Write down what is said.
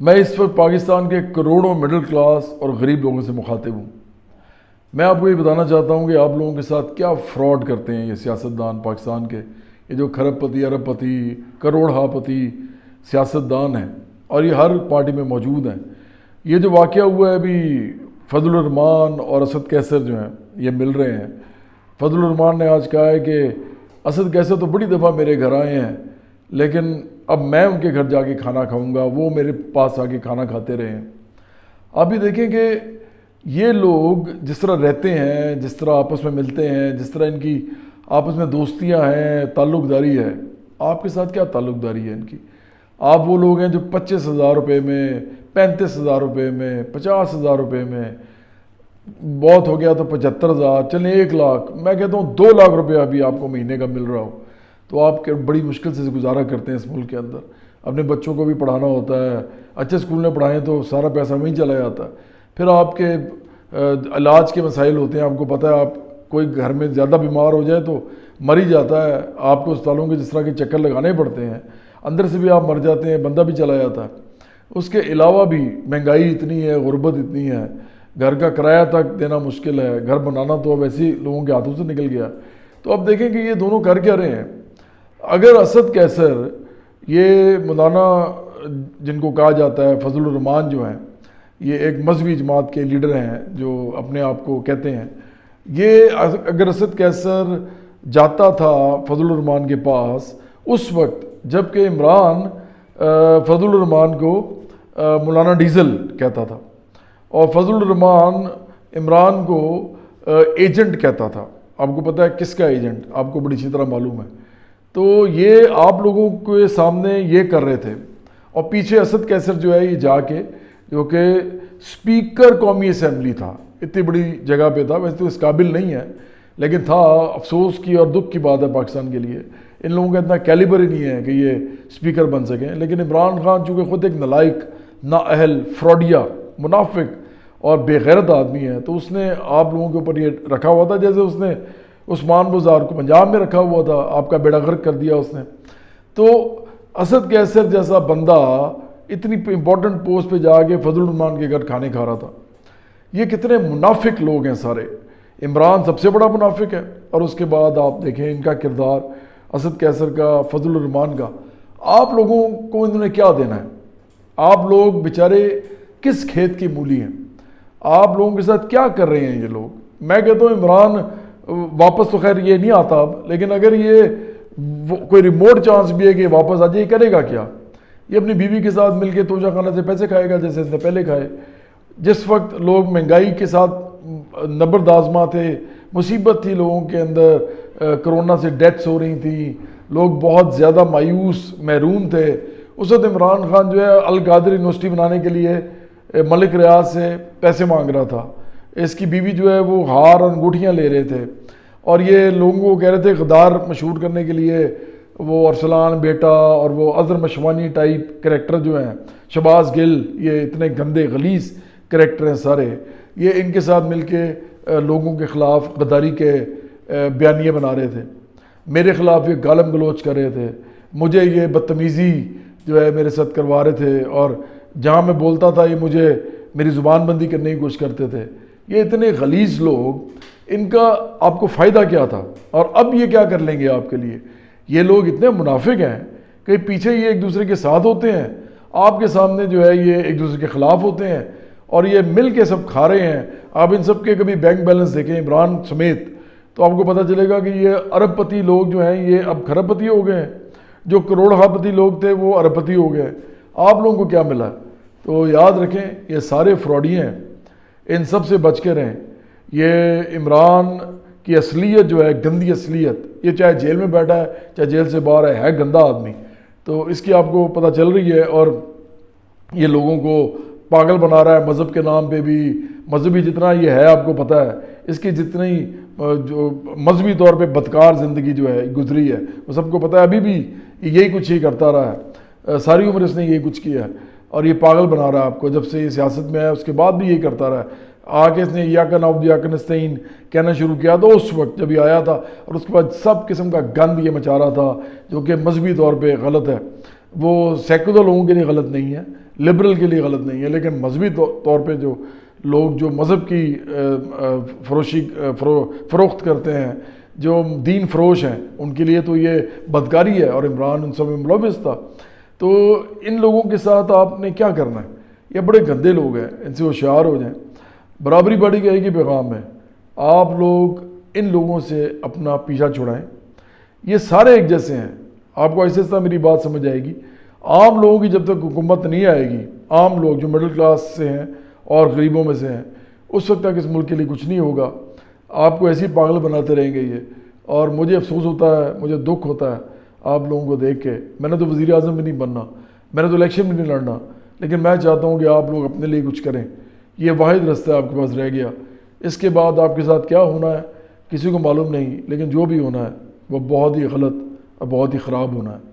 میں اس وقت پاکستان کے کروڑوں مڈل کلاس اور غریب لوگوں سے مخاطب ہوں۔ میں آپ کو یہ بتانا چاہتا ہوں کہ آپ لوگوں کے ساتھ کیا فراڈ کرتے ہیں یہ سیاستدان پاکستان کے، یہ جو کھرب پتی، ارب پتی، کروڑ پتی سیاستدان ہیں، اور یہ ہر پارٹی میں موجود ہیں۔ یہ جو واقعہ ہوا ہے ابھی، فضل الرحمان اور اسد کیسر جو ہیں یہ مل رہے ہیں۔ فضل الرحمان نے آج کہا ہے کہ اسد کیسر تو بڑی دفعہ میرے گھر آئے ہیں، لیکن اب میں ان کے گھر جا کے کھانا کھاؤں گا، وہ میرے پاس آ کے کھانا کھاتے رہے ہیں۔ آپ بھی دیکھیں کہ یہ لوگ جس طرح رہتے ہیں، جس طرح آپس میں ملتے ہیں، جس طرح ان کی آپس میں دوستیاں ہیں، تعلق داری ہے، آپ کے ساتھ کیا تعلق داری ہے ان کی؟ آپ وہ لوگ ہیں جو 25,000 روپے میں، 35,000 روپے میں، 50,000 روپے میں، بہت ہو گیا تو 75,000، چلیں 1 لاکھ، میں کہتا ہوں 2 لاکھ روپیہ ابھی آپ کو مہینے کا مل رہا ہو تو آپ کے بڑی مشکل سے گزارا کرتے ہیں اس ملک کے اندر۔ اپنے بچوں کو بھی پڑھانا ہوتا ہے، اچھے اسکول میں پڑھائیں تو سارا پیسہ وہیں چلا جاتا ہے۔ پھر آپ کے علاج کے مسائل ہوتے ہیں، آپ کو پتہ ہے، آپ کوئی گھر میں زیادہ بیمار ہو جائے تو مر ہی جاتا ہے، آپ کو اسپتالوں کے جس طرح کے چکر لگانے پڑتے ہیں، اندر سے بھی آپ مر جاتے ہیں، بندہ بھی چلا جاتا ہے۔ اس کے علاوہ بھی مہنگائی اتنی ہے، غربت اتنی ہے، گھر کا کرایہ تک دینا مشکل ہے، گھر بنانا تو اب ایسے لوگوں کے ہاتھوں سے نکل گیا۔ تو اب دیکھیں کہ یہ دونوں کر کیا رہے ہیں۔ اگر اسد کیسر، یہ مولانا جن کو کہا جاتا ہے فضل الرحمان جو ہیں، یہ ایک مذہبی جماعت کے لیڈر ہیں جو اپنے آپ کو کہتے ہیں، یہ اگر اسد کیسر جاتا تھا فضل الرحمان کے پاس اس وقت جب کہ عمران فضل الرحمان کو مولانا ڈیزل کہتا تھا، اور فضل الرحمان عمران کو ایجنٹ کہتا تھا۔ آپ کو پتہ ہے کس کا ایجنٹ، آپ کو بڑی اچھی طرح معلوم ہے۔ تو یہ آپ لوگوں کے سامنے یہ کر رہے تھے، اور پیچھے اسد کیسر جو ہے یہ جا کے، جو کہ اسپیکر قومی اسمبلی تھا، اتنی بڑی جگہ پہ تھا، ویسے تو اس قابل نہیں ہے لیکن تھا، افسوس کی اور دکھ کی بات ہے پاکستان کے لیے، ان لوگوں کا اتنا کیلیبر ہی نہیں ہے کہ یہ اسپیکر بن سکیں۔ لیکن عمران خان چونکہ خود ایک نالائق، نااہل، فراڈیا، منافق اور بے غیرت آدمی ہے، تو اس نے آپ لوگوں کے اوپر یہ رکھا ہوا تھا، جیسے اس نے عثمان بزار کو پنجاب میں رکھا ہوا تھا، آپ کا بیڑا غرق کر دیا اس نے۔ تو اسد کیسر جیسا بندہ اتنی امپورٹنٹ پوسٹ پہ جا کے فضل الرحمان کے گھر کھانے کھا رہا تھا۔ یہ کتنے منافق لوگ ہیں سارے۔ عمران سب سے بڑا منافق ہے، اور اس کے بعد آپ دیکھیں ان کا کردار، اسد کیسر کا، فضل الرحمان کا۔ آپ لوگوں کو انہوں نے کیا دینا ہے؟ آپ لوگ بیچارے کس کھیت کی مولی ہیں؟ آپ لوگوں کے ساتھ کیا کر رہے ہیں یہ لوگ؟ میں کہتا ہوں عمران واپس تو خیر یہ نہیں آتا اب، لیکن اگر یہ کوئی ریموٹ چانس بھی ہے کہ واپس آ جائے، یہ کرے گا کیا؟ یہ اپنی بیوی کے ساتھ مل کے توشہ خانہ سے پیسے کھائے گا جیسے اس نے پہلے کھائے۔ جس وقت لوگ مہنگائی کے ساتھ نبرد آزما تھے، مصیبت تھی لوگوں کے اندر، کرونا سے ڈیتھس ہو رہی تھیں، لوگ بہت زیادہ مایوس، محروم تھے، اس وقت عمران خان جو ہے القادر یونیورسٹی بنانے کے لیے ملک ریاض سے پیسے مانگ رہا تھا۔ اس کی بیوی جو ہے وہ ہار اور انگوٹھیاں لے رہے تھے، اور یہ لوگوں کو کہہ رہے تھے غدار مشہور کرنے کے لیے، وہ ارسلان بیٹا اور وہ اظہر مشوانی ٹائپ کریکٹر جو ہیں، شہباز گل، یہ اتنے گندے غلیظ کریکٹر ہیں سارے، یہ ان کے ساتھ مل کے لوگوں کے خلاف غداری کے بیانیے بنا رہے تھے، میرے خلاف یہ گالم گلوچ کر رہے تھے، مجھے یہ بدتمیزی جو ہے میرے ساتھ کروا رہے تھے، اور جہاں میں بولتا تھا یہ مجھے میری زبان بندی کرنے کی کوشش کرتے تھے۔ یہ اتنے غلیظ لوگ، ان کا آپ کو فائدہ کیا تھا؟ اور اب یہ کیا کر لیں گے آپ کے لیے؟ یہ لوگ اتنے منافق ہیں کہ پیچھے یہ ایک دوسرے کے ساتھ ہوتے ہیں، آپ کے سامنے جو ہے یہ ایک دوسرے کے خلاف ہوتے ہیں، اور یہ مل کے سب کھا رہے ہیں۔ آپ ان سب کے کبھی بینک بیلنس دیکھیں، عمران سمیت، تو آپ کو پتہ چلے گا کہ یہ ارب پتی لوگ جو ہیں یہ اب کھرب پتی ہو گئے ہیں، جو کروڑ پتی لوگ تھے وہ ارب پتی ہو گئے۔ آپ لوگوں کو کیا ملا؟ تو یاد رکھیں یہ سارے فراڈی ہیں، ان سب سے بچ کے رہیں۔ یہ عمران کی اصلیت جو ہے گندی اصلیت، یہ چاہے جیل میں بیٹھا ہے چاہے جیل سے باہر ہے گندا آدمی، تو اس کی آپ کو پتہ چل رہی ہے، اور یہ لوگوں کو پاگل بنا رہا ہے مذہب کے نام پہ بھی۔ مذہبی جتنا یہ ہے آپ کو پتہ ہے، اس کی جتنی جو مذہبی طور پہ بدکار زندگی جو ہے گزری ہے وہ سب کو پتہ ہے، ابھی بھی یہی کچھ ہی کرتا رہا ہے، ساری عمر اس نے یہی کچھ کیا ہے، اور یہ پاگل بنا رہا ہے آپ کو۔ جب سے یہ سیاست میں ہے اس کے بعد بھی یہی کرتا رہا ہے۔ آگے اس نے ایاک نعبد و ایاک نستعین کہنا شروع کیا تو اس وقت جب یہ آیا تھا، اور اس کے بعد سب قسم کا گند یہ مچا رہا تھا جو کہ مذہبی طور پہ غلط ہے۔ وہ سیکولر لوگوں کے لیے غلط نہیں ہے، لبرل کے لیے غلط نہیں ہے، لیکن مذہبی طور پہ جو لوگ جو مذہب کی فروخت کرتے ہیں، جو دین فروش ہیں، ان کے لیے تو یہ بدکاری ہے، اور عمران ان سب میں ملوث تھا۔ تو ان لوگوں کے ساتھ آپ نے کیا کرنا ہے؟ یہ بڑے گندے لوگ ہیں، ان سے ہوشیار ہو جائیں۔ برابری باڑی کا ایک ہی پیغام ہے، آپ لوگ ان لوگوں سے اپنا پیچھا چھڑائیں۔ یہ سارے ایک جیسے ہیں، آپ کو ایسے طرح میری بات سمجھ آئے گی۔ عام لوگوں کی جب تک حکومت نہیں آئے گی، عام لوگ جو مڈل کلاس سے ہیں اور غریبوں میں سے ہیں، اس وقت تک اس ملک کے لیے کچھ نہیں ہوگا۔ آپ کو ایسی پاگل بناتے رہیں گے یہ، اور مجھے افسوس ہوتا ہے، مجھے دکھ ہوتا ہے آپ لوگوں کو دیکھ کے۔ میں نے تو وزیر اعظم بھی نہیں بننا، میں نے تو الیکشن بھی نہیں لڑنا، لیکن میں چاہتا ہوں کہ آپ لوگ اپنے لیے کچھ کریں۔ یہ واحد رستہ آپ کے پاس رہ گیا، اس کے بعد آپ کے ساتھ کیا ہونا ہے کسی کو معلوم نہیں، لیکن جو بھی ہونا ہے وہ بہت ہی غلط اور بہت ہی خراب ہونا ہے۔